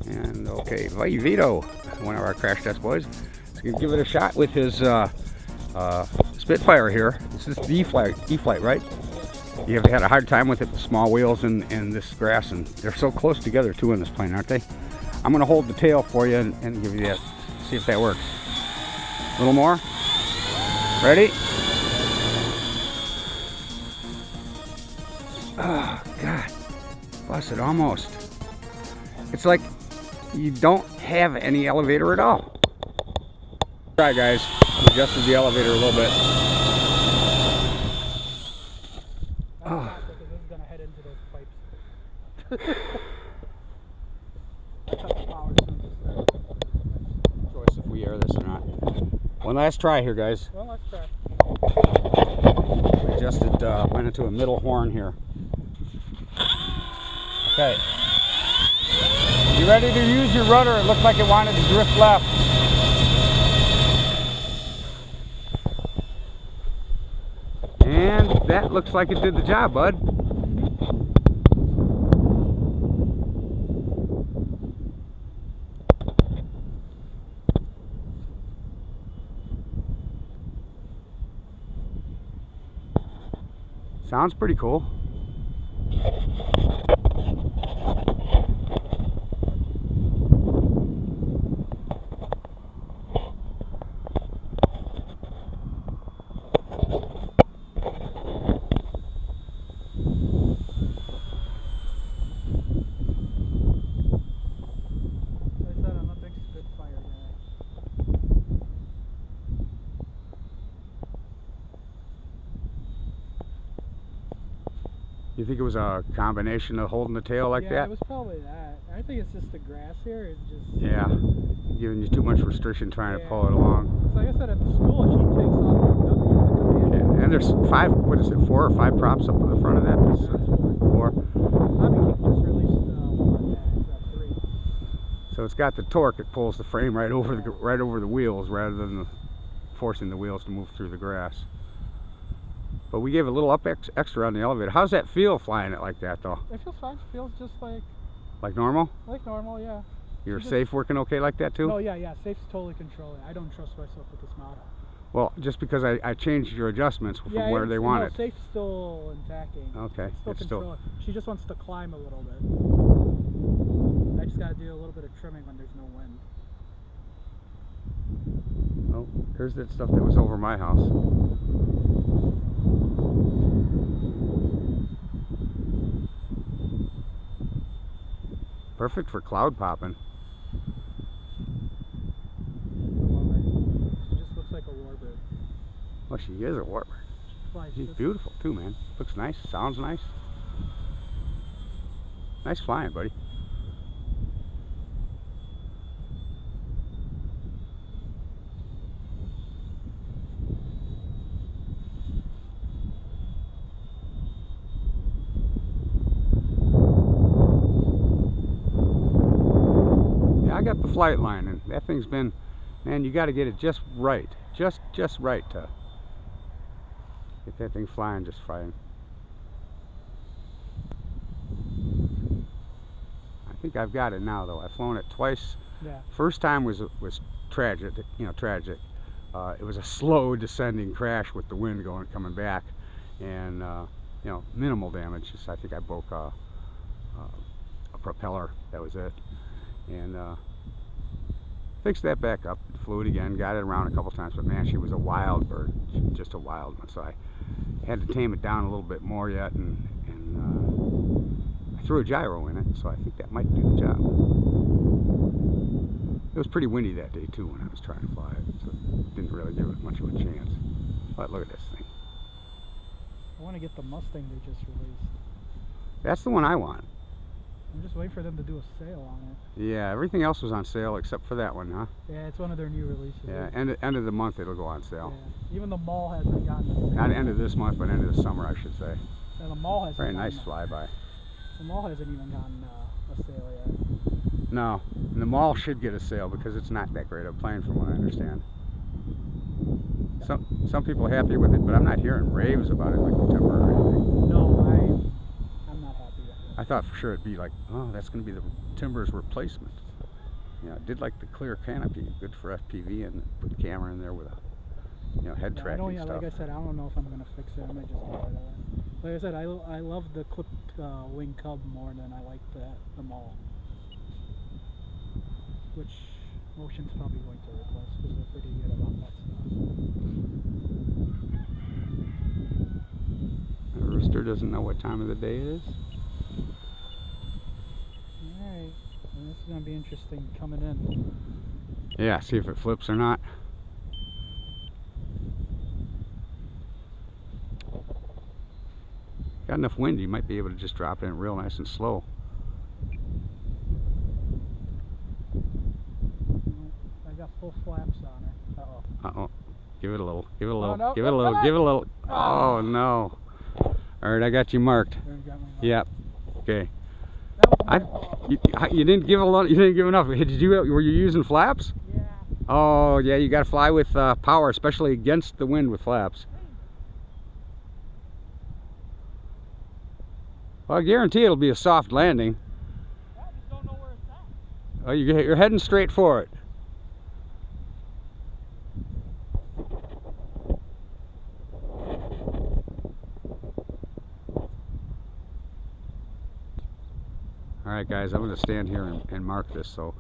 And okay, Vito, one of our crash test boys, is going to give it a shot with his Spitfire here. This is the E-Flite, right? You have had a hard time with it with small wheels and this grass, and they're so close together too in this plane, aren't they? I'm going to hold the tail for you and give you that, see if that works. A little more. Ready? Oh, God. Busted almost. It's like you don't have any elevator at all. All right, guys. Adjusted the elevator a little bit. Oh. This is going to head into those pipes. Choice if we air this or not. One last try here, guys. Well, let's try. Adjusted, went into a middle horn here. Okay. You ready to use your rudder? It looked like it wanted to drift left. And that looks like it did the job, bud. Sounds pretty cool. You think it was a combination of holding the tail like that? Yeah, it was probably that. I think it's just the grass here. It's just... Yeah, giving you too much restriction trying to pull it along. So like I said, at the school, she takes off. Yeah, and there's four or five props up in the front of that? Four. I mean, he just released one, it's 3. So it's got the torque. It pulls the frame right over the wheels rather than forcing the wheels to move through the grass. But we gave a little up extra on the elevator. How's that feel flying it like that, though? It feels fine. It feels just like... Like normal? Like normal, yeah. You're safe working okay like that, too? Oh, yeah. Safe's totally controlling. I don't trust myself with this model. Well, just because I changed your adjustments from where they want it. Safe's still intacting. Okay. It's still she just wants to climb a little bit. I just got to do a little bit of trimming when there's no wind. Oh, there's that stuff that was over my house. Perfect for cloud popping. She just looks like a warbird. Well, she is a warbird. She's beautiful too, man. Looks nice, sounds nice. Nice flying, buddy. I got the flight line, and that thing's been, man, you got to get it just right, just right to get that thing flying just fine. I think I've got it now, though. I've flown it twice. Yeah. First time was tragic, tragic. It was a slow descending crash with the wind coming back, and minimal damage. Just, I think I broke a propeller. That was it. And fixed that back up, flew it again, got it around a couple times, but man, she was a wild bird, just a wild one. So I had to tame it down a little bit more yet, and I threw a gyro in it, so I think that might do the job. It was pretty windy that day too when I was trying to fly it, so it didn't really give it much of a chance. But look at this thing. I want to get the Mustang they just released. That's the one I want. I'm just waiting for them to do a sale on it. Yeah, everything else was on sale except for that one, huh? Yeah, it's one of their new releases. Yeah, end of the month it'll go on sale. Yeah. Even the mall hasn't gotten a sale. Not end of this month, but end of the summer, I should say. Yeah, the mall hasn't. Very nice flyby. The mall hasn't even gotten a sale yet. No, and the mall should get a sale because it's not that great of a plane from what I understand. Some people are happy with it, but I'm not hearing raves about it like the Timber or anything. No, I'm not happy with it. I thought for sure it'd be like, oh, that's going to be the Timber's replacement. I did like the clear canopy, good for FPV, and put the camera in there with a head Yeah, tracking like stuff. I said, I don't know if I'm gonna fix it. I might just get rid of it. Like I said, I love the clipped wing cub more than I like the maul, which Motion's probably going to replace because they're pretty good about that stuff. The rooster doesn't know what time of the day it is. Alright, well, this is going to be interesting coming in. Yeah, see if it flips or not. Got enough wind, you might be able to just drop it in real nice and slow. I got full flaps on it. Uh-oh. Uh-oh. Give it a little. Give it a little. Oh, no. Give it a little. Give it a little. Oh, no. Alright, I got you marked. There you got my mark. Yep. Okay. That was You didn't give a lot. You didn't give enough. Were you using flaps? yeah. Oh yeah, you got to fly with power, especially against the wind with flaps. Well, I guarantee it'll be a soft landing. I just don't know where it's at. Oh, you're heading straight for it. Alright guys, I'm going to stand here and mark this, so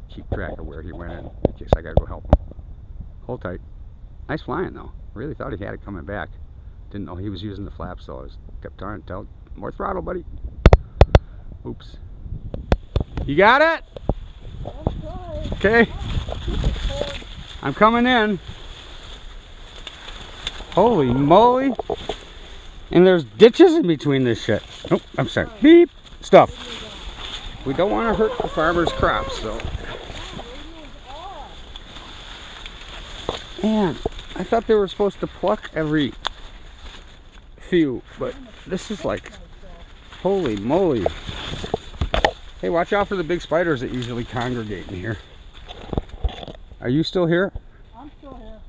keep track of where he went in case I got to go help him. Hold tight. Nice flying though. Really thought he had it coming back. Didn't know he was using the flaps, so I kept trying to tell, more throttle buddy. Oops. You got it? Okay. I'm coming in. Holy moly. And there's ditches in between this shit. Oh, I'm sorry. Beep. Stuff. We don't want to hurt the farmer's crops, so. Man, I thought they were supposed to pluck every few, but this is like, holy moly. Hey, watch out for the big spiders that usually congregate in here. Are you still here? I'm still here.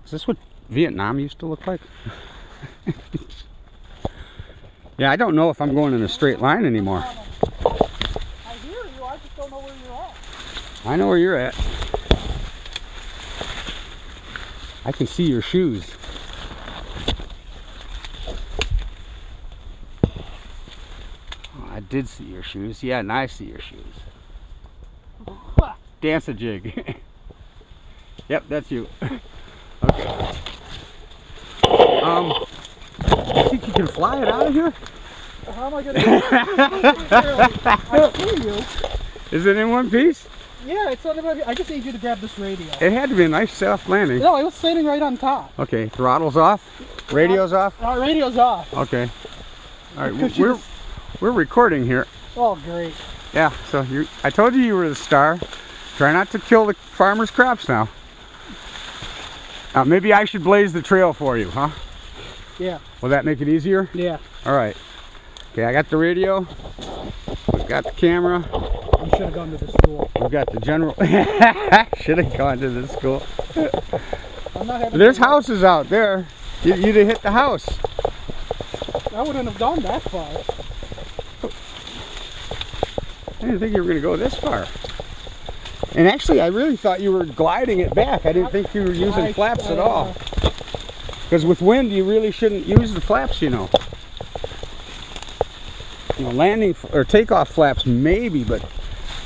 Is this what Vietnam used to look like? Yeah, I don't know if I'm going in a straight line anymore. I hear you, I just don't know where you're at. I know where you're at. I can see your shoes. Oh, I did see your shoes. Yeah, and I see your shoes. Dance a jig. Yep, that's you. Okay. You think you can fly it out of here? Well, how am I gonna do it? I see you. Is it in one piece? Yeah, it's on the, I just need you to grab this radio. It had to be a nice soft landing. No, it was sitting right on top. Okay, throttle's off, radio's off. Radio's off. Okay. All right, we're recording here. Oh, great. Yeah. So I told you were the star. Try not to kill the farmer's crops now. Maybe I should blaze the trail for you, huh? Yeah. Will that make it easier? Yeah. All right. Okay, I got the radio. We've got the camera. You should have gone to the school. We've got the general. Should have gone to the school. I'm not having There's houses out there. You'd have hit the house. I wouldn't have gone that far. I didn't think you were going to go this far. And actually, I really thought you were gliding it back. I didn't think you were using flaps at all. Because with wind, you really shouldn't use the flaps, you know. Landing or takeoff flaps maybe, but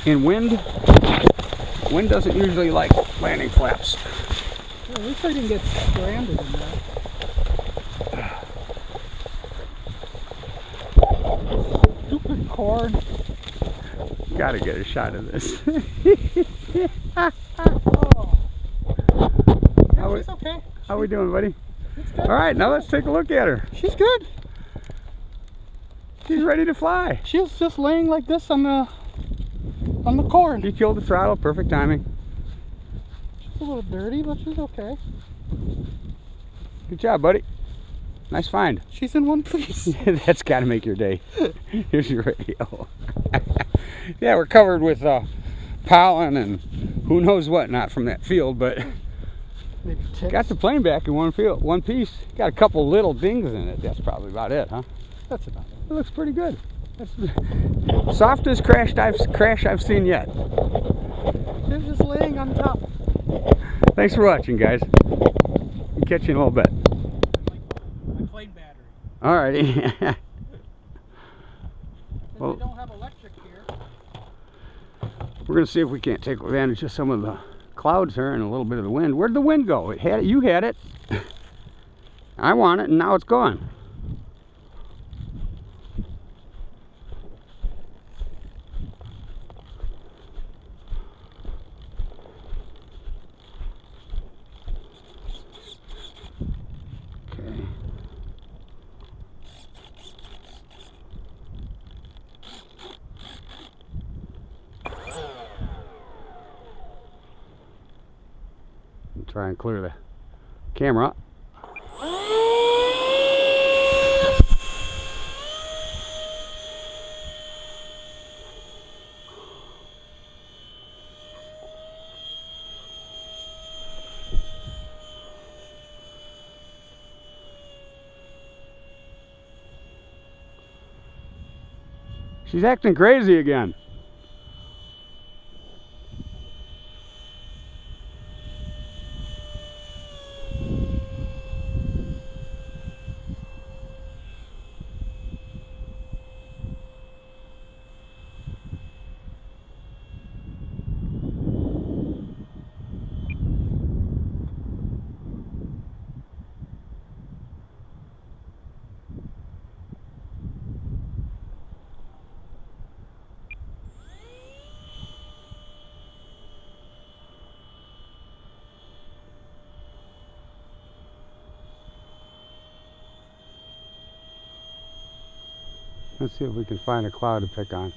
in wind doesn't usually like landing flaps. Well, at least I didn't get stranded in that. Stupid corn. Gotta get a shot of this. Oh. Yeah, she's okay. How we doing, buddy? It's good. All right, now let's take a look at her. She's good. She's ready to fly. She was just laying like this on the corn. You killed the throttle, perfect timing. She's a little dirty, but she's okay. Good job, buddy. Nice find. She's in one piece. That's got to make your day. Here's your radio. Yeah, we're covered with pollen and who knows what not from that field, but Maybe ticks. got the plane back in one piece. Got a couple little dings in it. That's probably about it, huh? That's about it. It looks pretty good. That's the softest crash I've seen yet. It was just laying on top. Thanks for watching, guys. I'll catch you in a little bit. My plane battery. Alrighty. Well, we don't have electric here. We're gonna see if we can't take advantage of some of the clouds here and a little bit of the wind. Where'd the wind go? It had it. You had it. I want it, and now it's gone. Okay. Try and clear the camera. She's acting crazy again. Let's see if we can find a cloud to pick on.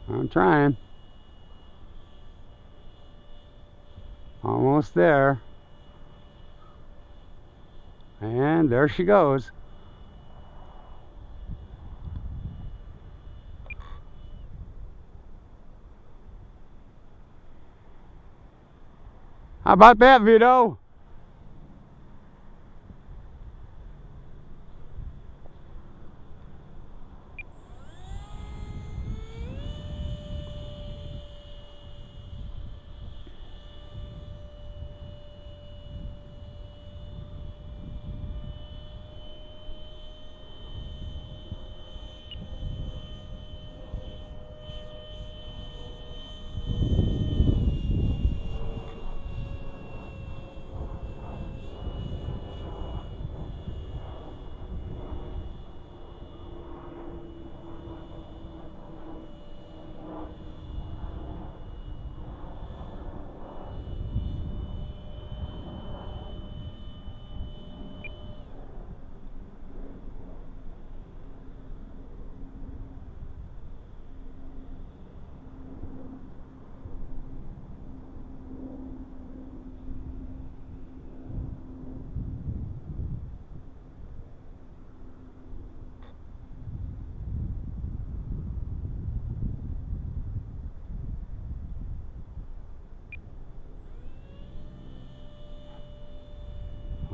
I'm trying. Almost there. And there she goes. How about that, Vito?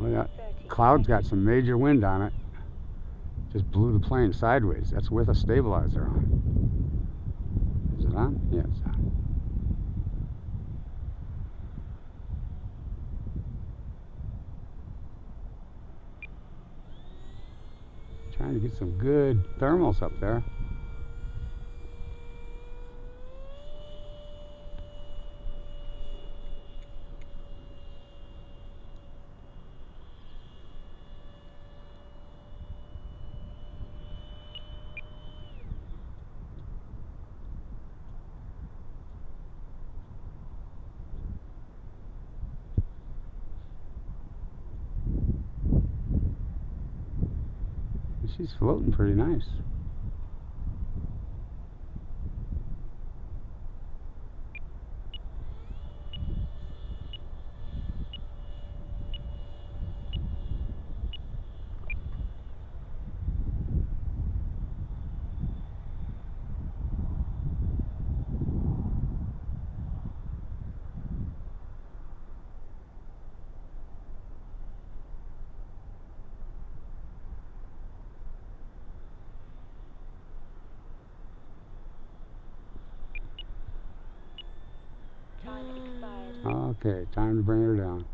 Well, that cloud's got some major wind on it. Just blew the plane sideways. That's with a stabilizer on. Is it on? Yeah, it's on. Trying to get some good thermals up there. She's floating pretty nice. Okay, time to bring her down.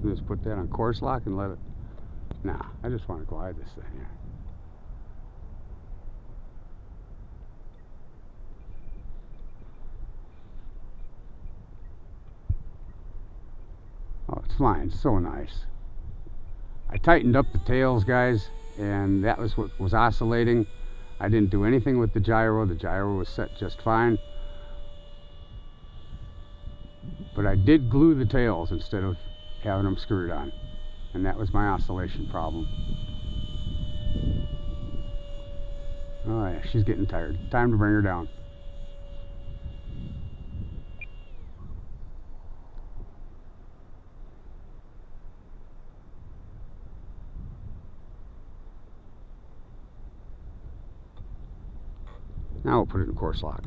Just put that on course lock and let it. Nah, I just want to glide this thing here. Oh, it's flying so nice. I tightened up the tails, guys, and that was what was oscillating. I didn't do anything with the gyro. The gyro was set just fine. But I did glue the tails instead of having them screwed on, and that was my oscillation problem. Oh yeah, she's getting tired. Time to bring her down. Now we'll put it in course lock.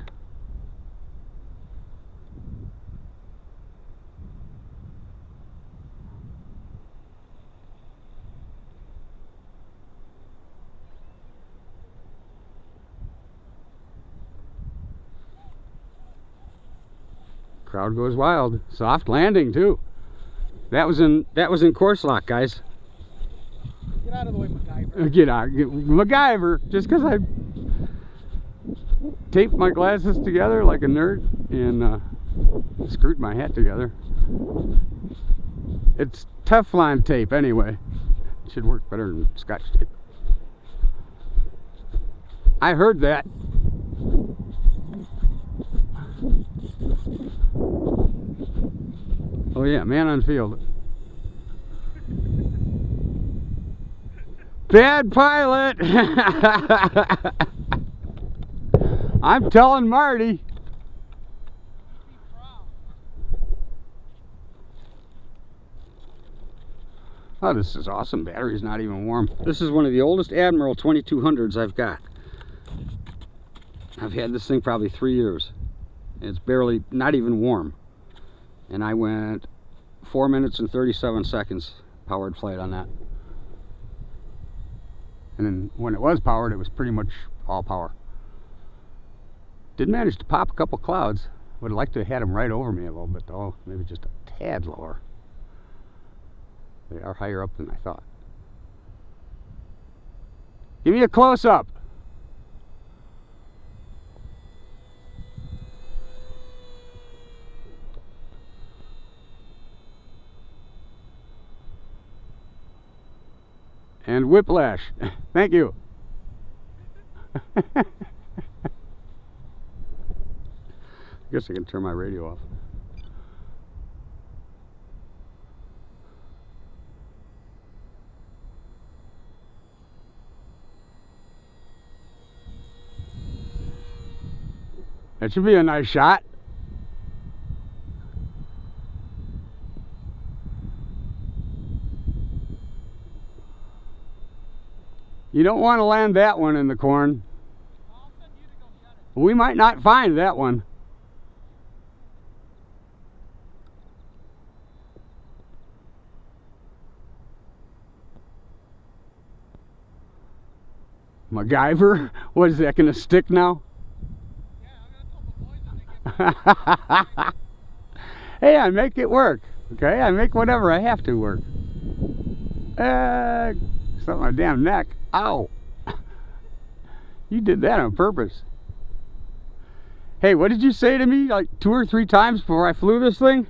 Crowd goes wild. Soft landing too. That was in course lock, guys. Get out of the way, MacGyver. Get out, MacGyver. Just because I taped my glasses together like a nerd and screwed my hat together. It's Teflon tape anyway. It should work better than Scotch tape. I heard that. Oh yeah, man on field. Bad pilot! I'm telling Marty. Oh, this is awesome. Battery's not even warm. This is one of the oldest Admiral 2200s I've got. I've had this thing probably 3 years. It's barely, not even warm. And I went 4 minutes and 37 seconds powered flight on that. And then when it was powered, it was pretty much all power. Did manage to pop a couple clouds. Would have liked to have had them right over me a little bit though. Maybe just a tad lower. They are higher up than I thought. Give me a close-up. And whiplash. Thank you. I guess I can turn my radio off. That should be a nice shot. You don't want to land that one in the corn. I'll send you to go get it. We might not find that one. MacGyver? What is that going to stick now? Yeah, I'm gonna tell the boys when they get Hey, I make it work. Okay, I make whatever I have to work. It's not my damn neck. Ow! You did that on purpose. Hey, what did you say to me like 2 or 3 times before I flew this thing?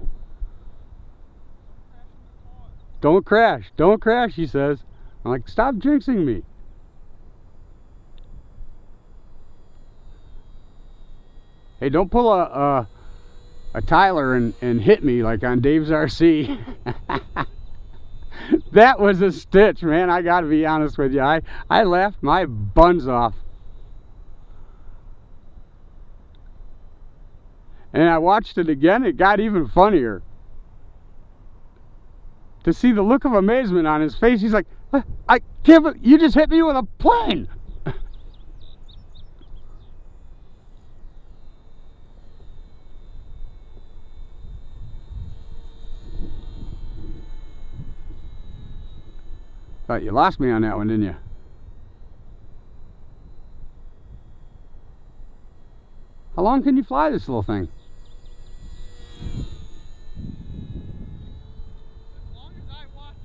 Don't crash. Don't crash, he says. I'm like, stop jinxing me. Hey, don't pull a Tyler and hit me like on Dave's RC. That was a stitch, man. I gotta be honest with you. I laughed my buns off. And I watched it again, it got even funnier. To see the look of amazement on his face, he's like, I can't believe you just hit me with a plane. Thought you lost me on that one, didn't you? How long can you fly this little thing? As long as I want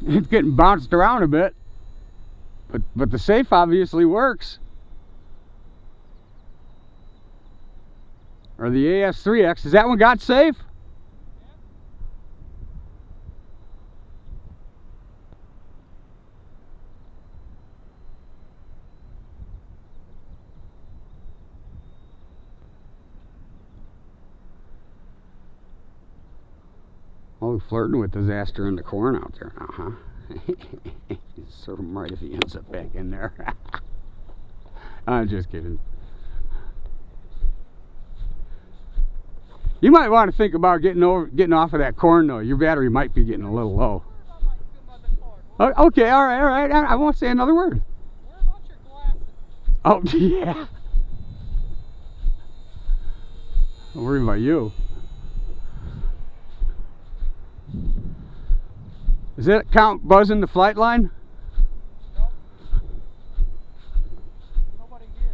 It's getting bounced around a bit, but the safe obviously works. Or the AS3X, has that one got safe? Oh, flirting with disaster in the corn out there now, huh? Serve him right if he ends up back in there. I'm just kidding. You might want to think about getting off of that corn though. Your battery might be getting a little low. Oh, okay, all right. I won't say another word. Where about your glasses? Oh, yeah. I'm worried about you. Does that count buzzing the flight line? Nope. Nobody here.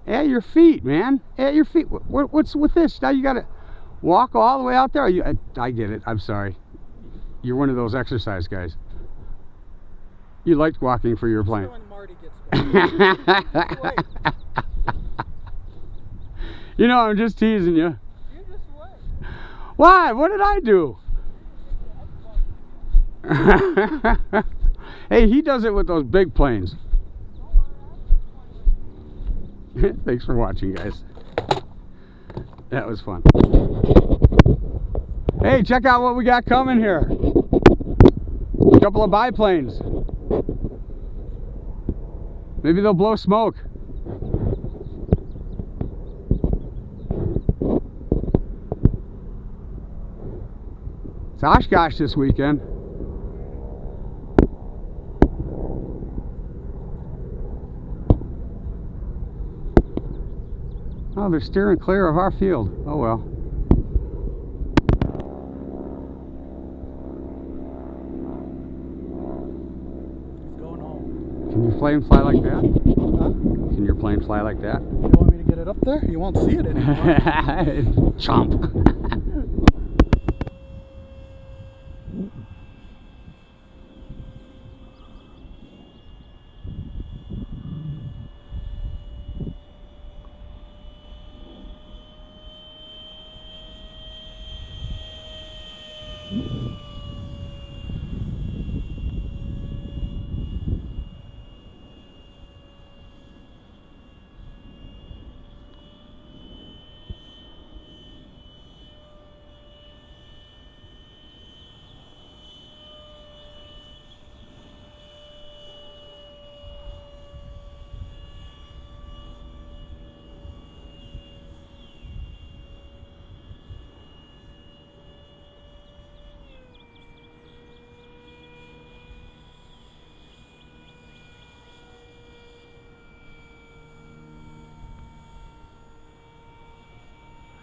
At your feet, man. At your feet. What's with this? Now you gotta walk all the way out there? I get it. I'm sorry. You're one of those exercise guys. You liked walking for your plane. When Marty gets back. You know, I'm just teasing you. You just wait. Why? What did I do? Hey, he does it with those big planes. Thanks for watching, guys. That was fun. Hey, check out what we got coming here. A couple of biplanes. Maybe they'll blow smoke. It's Oshkosh this weekend. Oh, they're steering clear of our field. Oh well. He's going home. Can your plane fly like that? Huh? Can your plane fly like that? You want me to get it up there? You won't see it anymore. Chomp.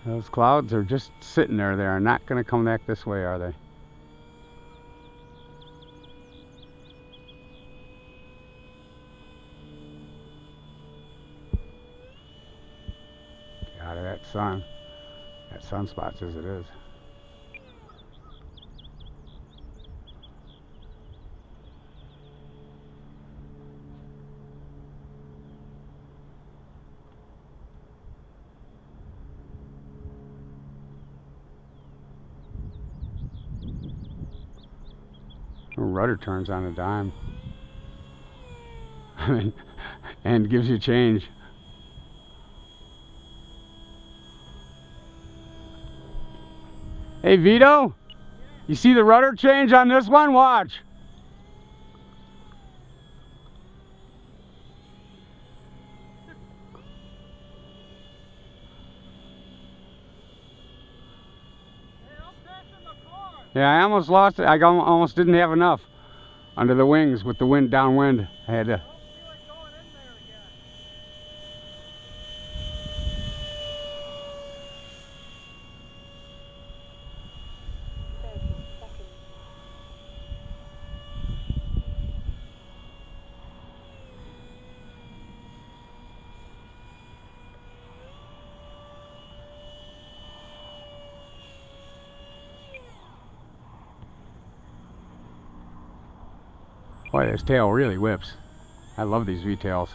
Those clouds are just sitting there. They are not going to come back this way, are they? Get out of that sun. That sunspot's as it is. The rudder turns on a dime. I mean, and gives you change. Hey Vito, you see the rudder change on this one? Watch. Yeah, I almost lost it. I almost didn't have enough under the wings with the wind downwind. I had to. Boy, this tail really whips. I love these V-tails.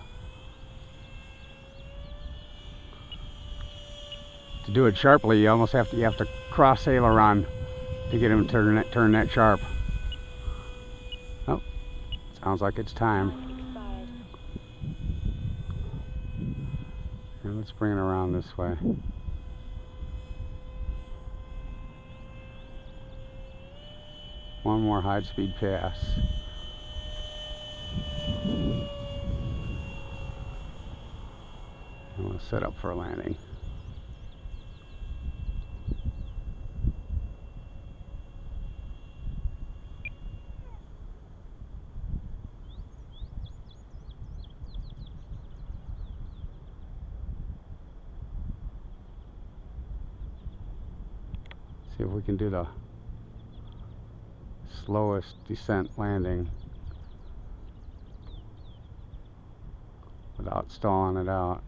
To do it sharply, you almost have to cross aileron to get him to turn that sharp. Oh, sounds like it's time. And let's bring it around this way. One more high-speed pass. And we'll set up for a landing. See if we can do the slowest descent landing without stalling it out.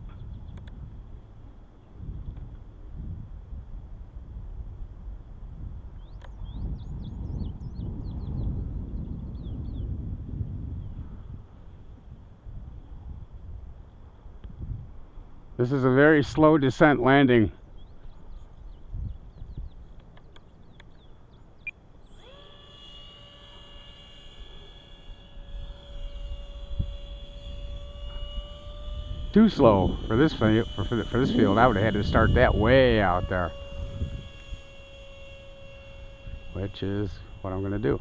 This is a very slow descent landing. Too slow for this field. For this field, I would have had to start that way out there, which is what I'm going to do.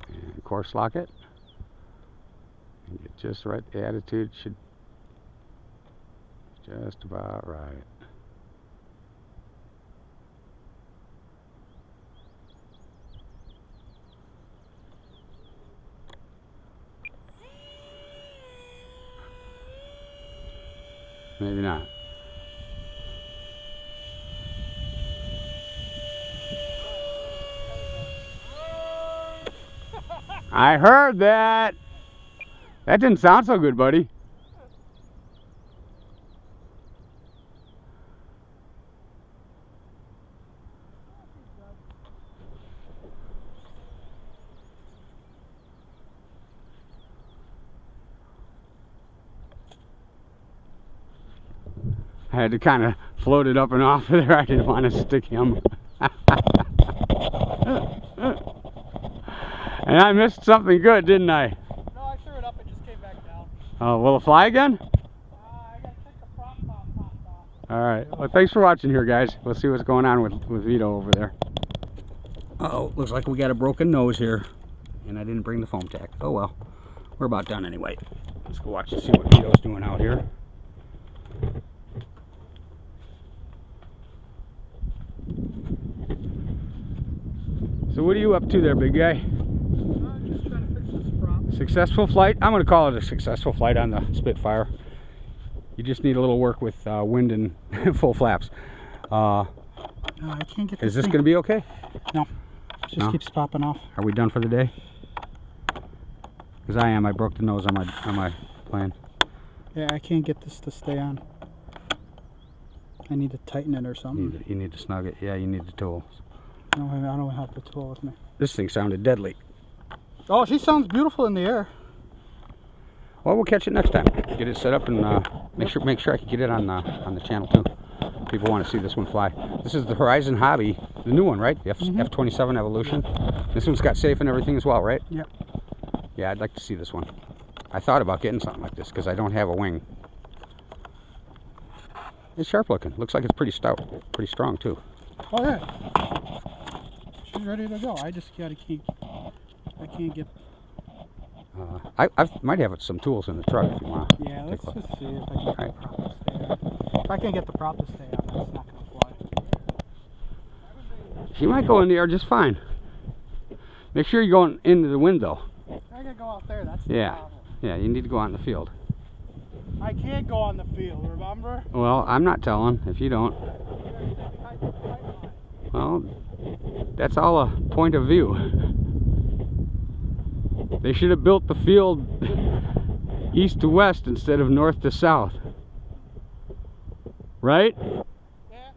And course lock it. And get just right. The attitude should just about right. Maybe not. I heard that. That didn't sound so good, buddy. I had to kind of float it up and off of there. I didn't want to stick him. And I missed something good, didn't I? No, I threw it up and just came back down. Oh, will it fly again? I got to take the prop top off. Alright, well thanks for watching here, guys. We'll see what's going on with Vito over there. Uh-oh, looks like we got a broken nose here. And I didn't bring the foam tack. Oh well, we're about done anyway. Let's go watch and see what Vito's doing out here. So what are you up to there, big guy? just trying to fix this prop. Successful flight. I'm going to call it a successful flight on the Spitfire. You just need a little work with wind and full flaps. No, I can't get this. Is this going to be okay? No. It just keeps popping off. Are we done for the day? Because I am. I broke the nose on my plane. Yeah, I can't get this to stay on. I need to tighten it or something. You need to snug it. Yeah, you need the tools. I don't have the tool with me. This thing sounded deadly. Oh, she sounds beautiful in the air. Well, we'll catch it next time. Get it set up and make sure I can get it on the channel too. People want to see this one fly. This is the Horizon Hobby, the new one, right? The F-27 Evolution. This one's got safe and everything as well, right? Yep. Yeah, I'd like to see this one. I thought about getting something like this because I don't have a wing. It's sharp looking. Looks like it's pretty stout, pretty strong too. Oh yeah. She's ready to go. I just can't get. I might have some tools in the truck if you want. Yeah, let's just see if I can get the prop to stay on. If I can get the prop to stay on, that's not gonna fly. She might go in the air just fine. Make sure you're going into the wind though. I gotta go out there. That's the problem. Yeah, you need to go out in the field. I can't go on the field, remember? Well, I'm not telling if you don't. Well, that's all a point of view. They should have built the field east to west instead of north to south. Right? Yeah.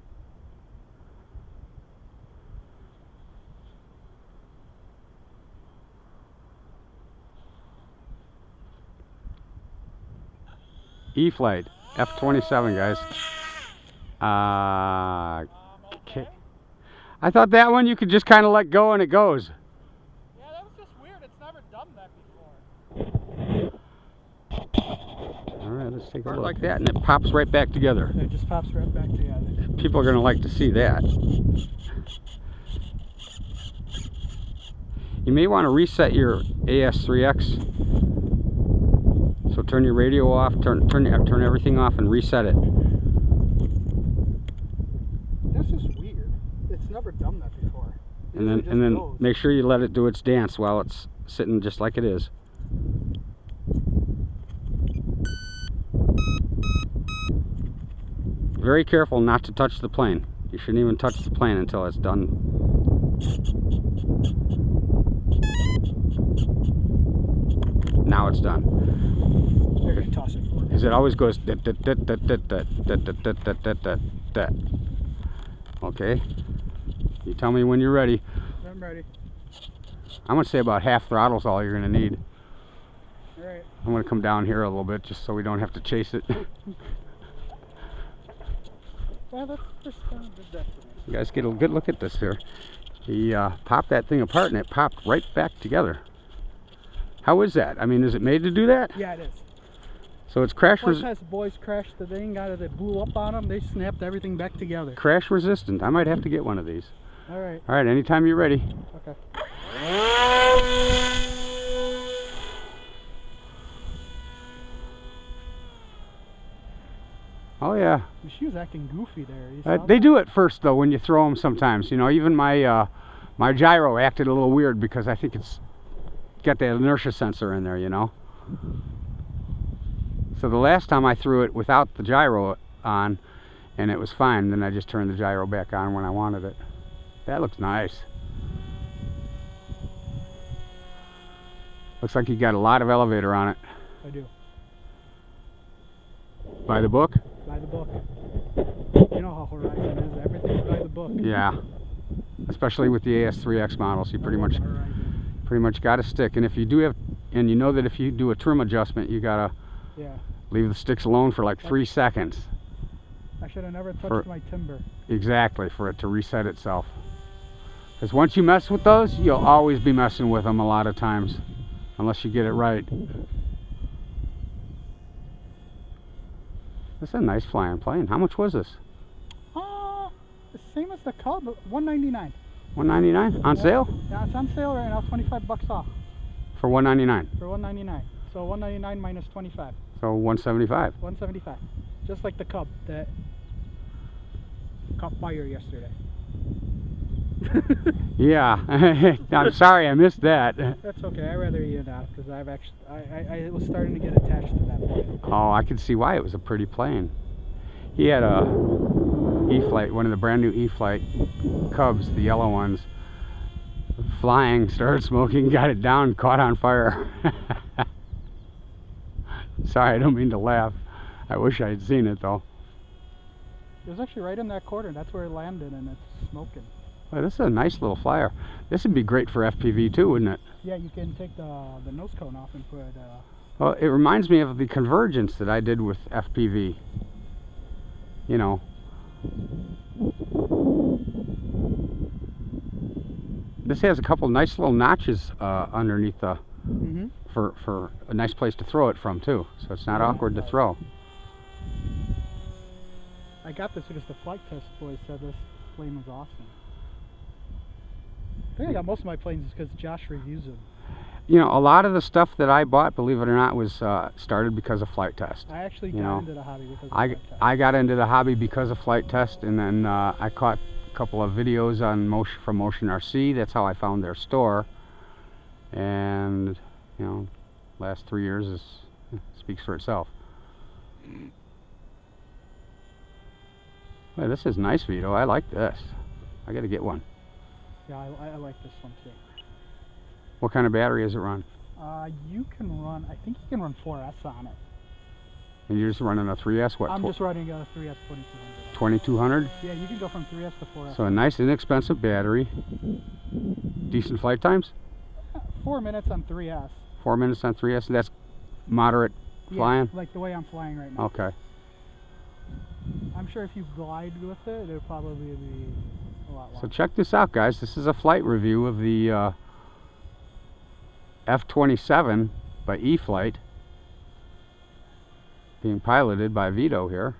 E-Flite F-27, guys. Okay. I thought that one you could just kind of let go and it goes. Yeah, that was just weird. It's never done that before. All right, let's take a look like that, and it pops right back together. It just pops right back together. People are going to like to see that. You may want to reset your AS3X. So turn your radio off, turn everything off, and reset it. That's just weird. It's never done that before. And then make sure you let it do its dance while it's sitting just like it is. Very careful not to touch the plane. You shouldn't even touch the plane until it's done. Now it's done. Toss it for me. Because it always goes okay. You tell me when you're ready. I'm ready. I'm going to say about half throttle's all you're going to need. Alright. I'm going to come down here a little bit just so we don't have to chase it. Well, that's the first time I did that for me. You guys get a good look at this here. He popped that thing apart and it popped right back together. How is that? I mean, is it made to do that? Yeah, it is. So it's crash Once has Boyz crashed the thing out of it, blew up on them, they snapped everything back together. crash resistant. I might have to get one of these. Alright. All right, anytime you're ready. Okay. Oh yeah. She was acting goofy there. You saw They that? do it first though when you throw them sometimes. You know, even my my gyro acted a little weird because I think it's got that inertia sensor in there, you know. So the last time I threw it without the gyro on and it was fine, then I just turned the gyro back on when I wanted it. That looks nice. Looks like you got a lot of elevator on it. I do. By the book? By the book. You know how Horizon is. Everything's by the book. Yeah. Especially with the AS3X models, you pretty much got to stick. And if you do have, and you know that if you do a trim adjustment, you gotta leave the sticks alone for like 3 seconds. I should have never touched my timber. Exactly, for it to reset itself. Because once you mess with those, you'll always be messing with them a lot of times, unless you get it right. This is a nice flying plane. How much was this? The same as the Cub, $199. $199 on sale? Yeah, it's on sale right now, $25 off. For $199. For $199. So $199 minus 25. So $175. $175. Just like the Cub that caught fire yesterday. Yeah. I'm sorry I missed that. That's okay. I'd rather eat it out because I've actually I was starting to get attached to that plane. Oh, I could see why. It was a pretty plane. He had a E-Flite, one of the brand new E-Flite Cubs, the yellow ones, flying, started smoking, got it down, caught on fire. Sorry, I don't mean to laugh. I wish I had seen it though. It was actually right in that corner. That's where it landed, and it's smoking. Well, this is a nice little flyer. This would be great for FPV too, wouldn't it? Yeah, you can take the nose cone off and put. Well, it reminds me of the convergence that I did with FPV. You know. This has a couple nice little notches underneath the for a nice place to throw it from too, so it's not awkward to throw. I got this because the flight test boys said this plane was awesome. I think I got most of my planes because Josh reviews them. You know, a lot of the stuff that I bought, believe it or not, was started because of flight test. I actually got into the hobby because of flight test. I got into the hobby because of flight test, and then I caught a couple of videos on from Motion RC. That's how I found their store. And you know, last 3 years speaks for itself. Well, this is nice, Vito. I like this. I got to get one. Yeah, I like this one too. What kind of battery does it run? You can run, I think you can run 4S on it. And you're just running a 3S? What? I'm just running a 3S 2200. 2200? Yeah, you can go from 3S to 4S. So a nice inexpensive battery. Decent flight times? 4 minutes on 3S. 4 minutes on 3S? That's moderate flying? Yeah, like the way I'm flying right now. Okay. I'm sure if you glide with it, it'll probably be a lot longer. So check this out, guys. This is a flight review of the F-27 by E-Flite, being piloted by Vito here.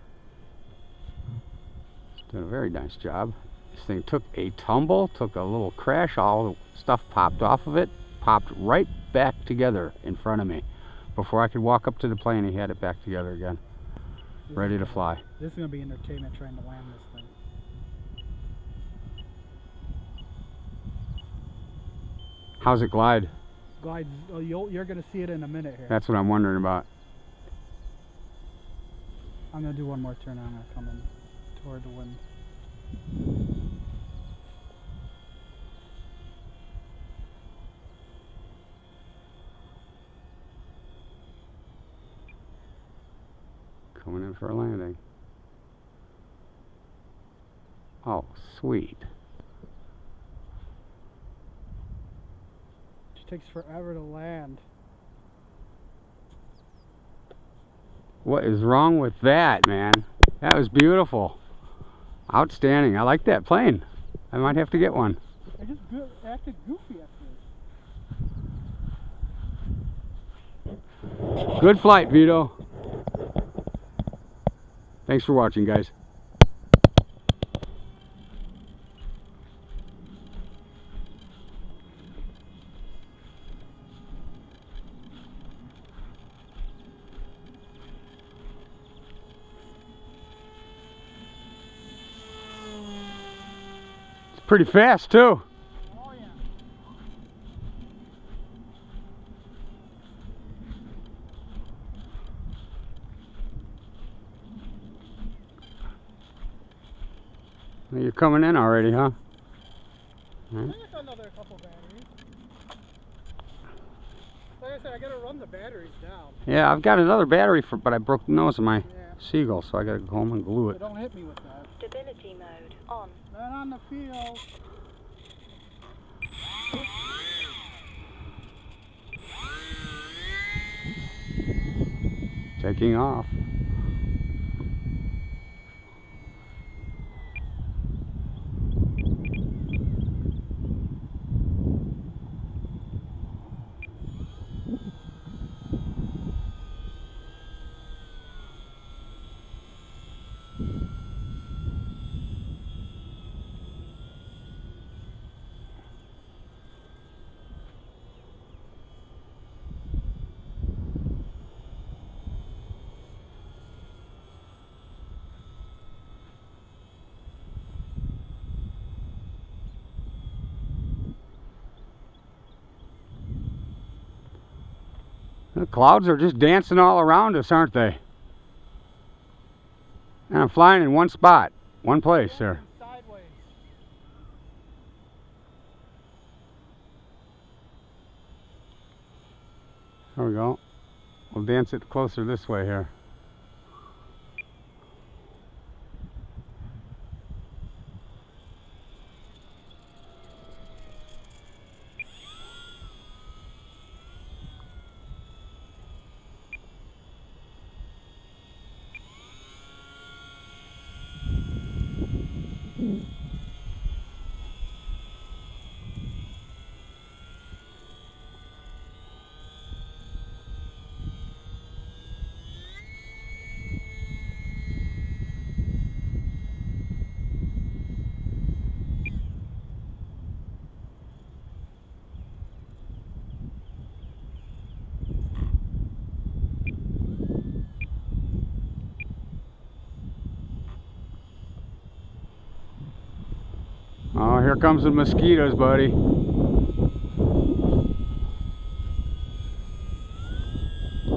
Doing a very nice job. This thing took a tumble, took a little crash, all the stuff popped off of it, popped right back together in front of me. Before I could walk up to the plane, he had it back together again, ready to fly. This is going to be entertainment trying to land this thing. How's it glide? Glides, oh, you're going to see it in a minute here. That's what I'm wondering about. I'm going to do one more turn. I'm going to come in toward the wind. Coming in for a landing. Oh, sweet. It takes forever to land. What is wrong with that, man? That was beautiful. Outstanding. I like that plane. I might have to get one. I just acted goofy at first. Good flight, Vito. Thanks for watching, guys. It's pretty fast, too. Oh, yeah. You're coming in already, huh? I think it's another couple batteries. Like I said, I gotta run the batteries down. Yeah, I've got another battery, but I broke the nose of my Seagull, so I gotta go home and glue it. So don't hit me with that. Stability mode on. Not on the field. Taking off. The clouds are just dancing all around us, aren't they? And I'm flying in one spot, one place there. Sideways. There we go. We'll dance it closer this way here. Oh, here comes the mosquitoes, buddy.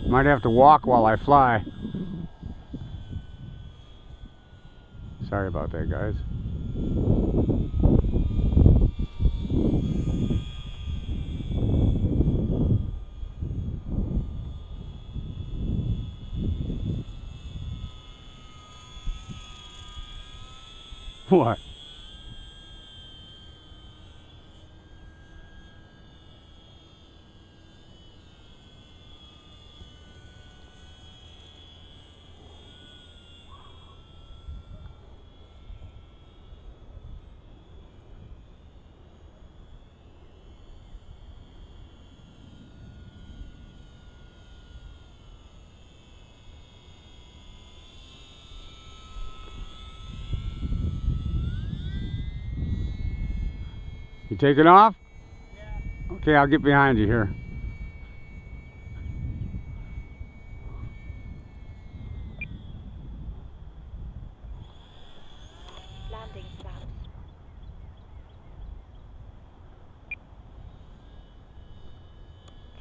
Might have to walk while I fly. Sorry about that, guys. What? You taking off? Yeah. Okay, I'll get behind you here. Landing flaps.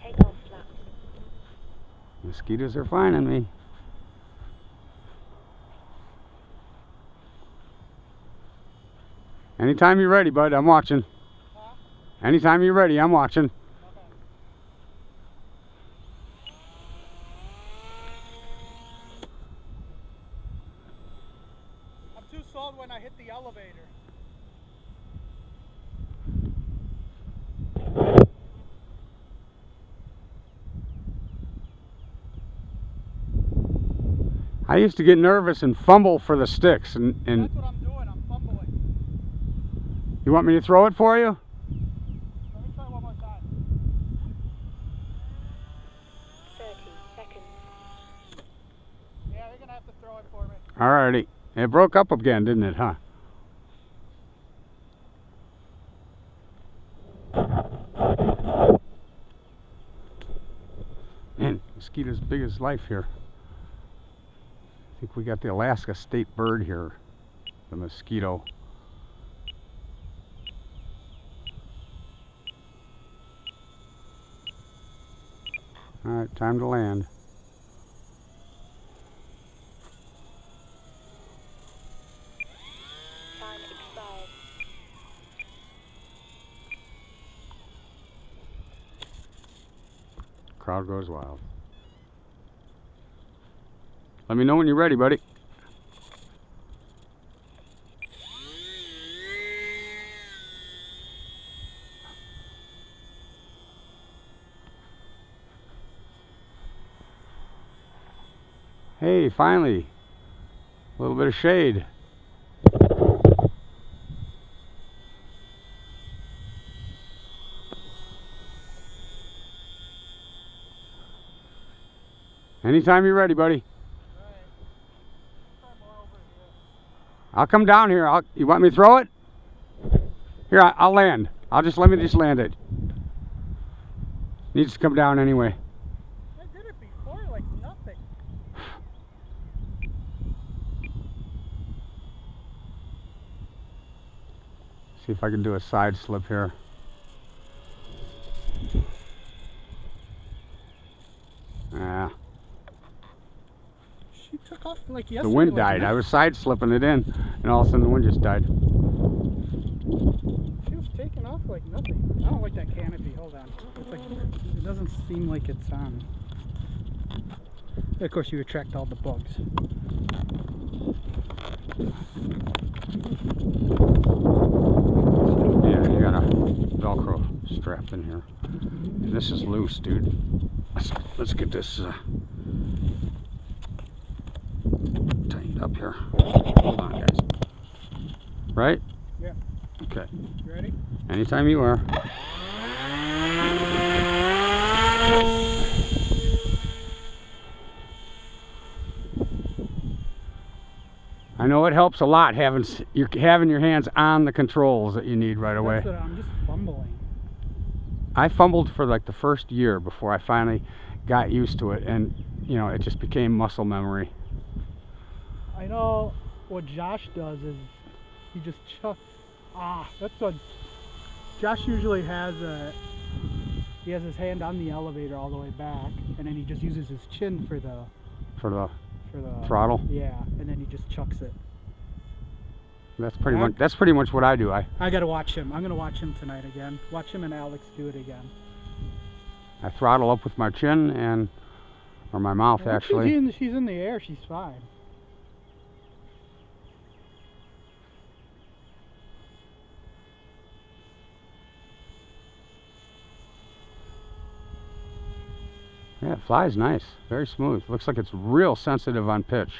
Take off flaps. Mosquitoes are finding me. Anytime you're ready, bud, I'm watching. Huh? Anytime you're ready, I'm watching. Okay. I'm too sold when I hit the elevator. I used to get nervous and fumble for the sticks, and That's what I'm doing. I'm fumbling. you want me to throw it for you? Let me try one more time. 30 seconds. Yeah, you're gonna have to throw it for me. Alrighty. It broke up again, didn't it, huh? Man, mosquitoes big as life here. I think we got the Alaska state bird here, the mosquito. Alright, time to land. Time expired. Crowd goes wild. Let me know when you're ready, buddy. Hey, finally, a little bit of shade. Anytime you're ready, buddy. Alright. Let's try more over here. I'll come down here. You want me to throw it? Here, I'll land. Let me just land it. Needs to come down anyway. I did it before like nothing. See if I can do a side slip here. off like The yesterday? wind like died. I nothing? was side slipping it in, and all of a sudden the wind just died. She was taking off like nothing. I don't like that canopy. Hold on. It's like, it doesn't seem like it's on. Of course, you attract all the bugs. Yeah, you got a Velcro strap in here. And this is loose, dude. Let's get this tightened up here. Hold on, guys. Right? Yeah. Okay. You ready? Anytime you are. I know it helps a lot having your hands on the controls that you need right away. That's what I'm just fumbling. I fumbled for like the first year before I finally got used to it, and you know, it just became muscle memory. I know what Josh does is he just chucks. That's what Josh usually has. He has his hand on the elevator all the way back, and then he just uses his chin for the Throttle. Yeah, and then he just chucks it. That's pretty much what I do. I gotta watch him. I'm gonna watch him tonight again. Watch him and Alex do it again. I throttle up with my chin or my mouth actually. She's in the air. She's fine. Yeah, it flies nice. Very smooth. Looks like it's real sensitive on pitch.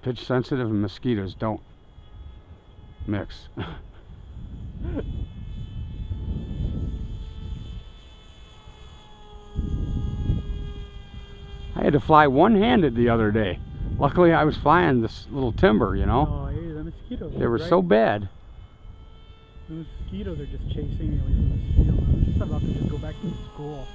Pitch sensitive and mosquitoes don't mix. I had to fly one-handed the other day. Luckily I was flying this little timber, you know. Oh, hey, the mosquitoes. They were so bad. The mosquitoes are just chasing me away from the field. I'm just about to just go back to school.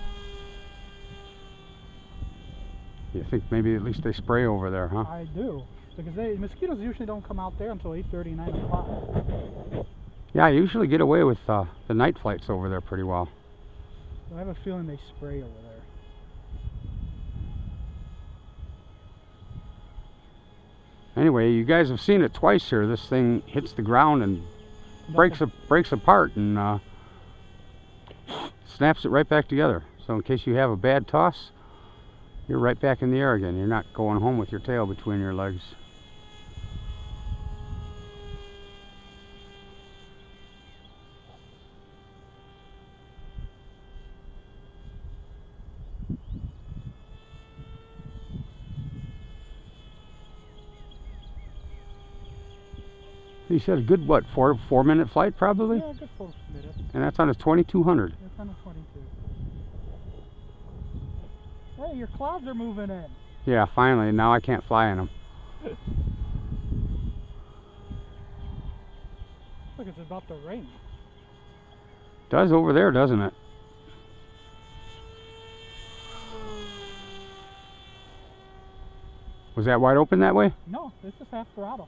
You think maybe at least they spray over there, huh? I do. Because mosquitoes usually don't come out there until 8:30, 9 o'clock. Yeah, I usually get away with the night flights over there pretty well. I have a feeling they spray over there. Anyway, you guys have seen it twice here. This thing hits the ground and breaks apart and snaps it right back together. So in case you have a bad toss, you're right back in the air again. You're not going home with your tail between your legs. He said a good, what, four-minute flight probably? Yeah, good 4 minutes. And that's on a 2200. That's on a 22. Hey, your clouds are moving in. Yeah, finally. Now I can't fly in them. Look, it's about to rain. Does over there, doesn't it? Was that wide open that way? No, this is half throttle.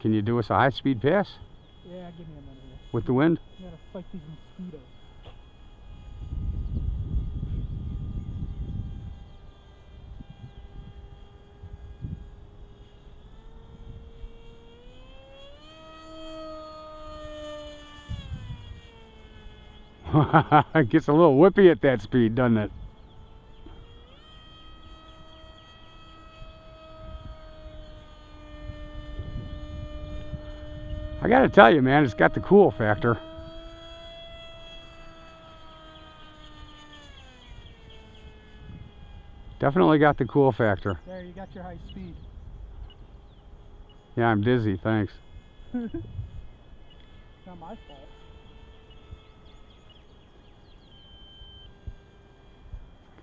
Can you do us a high-speed pass Yeah, give me a minute here. with the wind? You gotta fight these mosquitoes. It gets a little whippy at that speed, doesn't it? I gotta tell you, man, it's got the cool factor. Definitely got the cool factor. There, you got your high speed. Yeah, I'm dizzy, thanks. It's not my fault.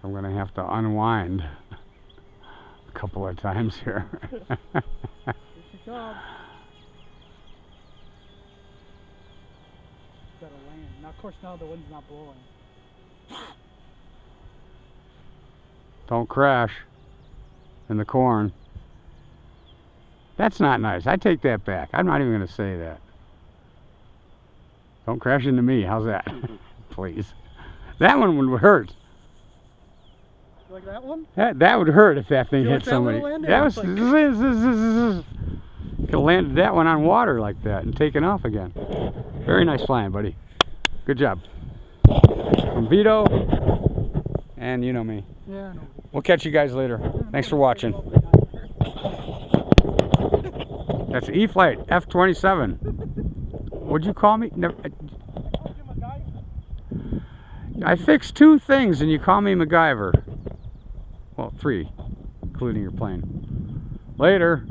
I'm gonna have to unwind a couple of times here. Here she comes. Gotta land. Now, of course, now the wind's not blowing. Don't crash in the corn. That's not nice. I take that back. I'm not even going to say that. Don't crash into me. How's that? Please. That one would hurt. You like that one? That would hurt if that thing You hit like that somebody. little landing? That was Like- could have landed that one on water like that and taken off again. Very nice flying, buddy. Good job. From Vito, and you know me. Yeah, I know. We'll catch you guys later. Thanks for watching. That's E-Flite F-27. What'd you call me? Never, I fixed 2 things and you call me MacGyver. Well, 3, including your plane. Later.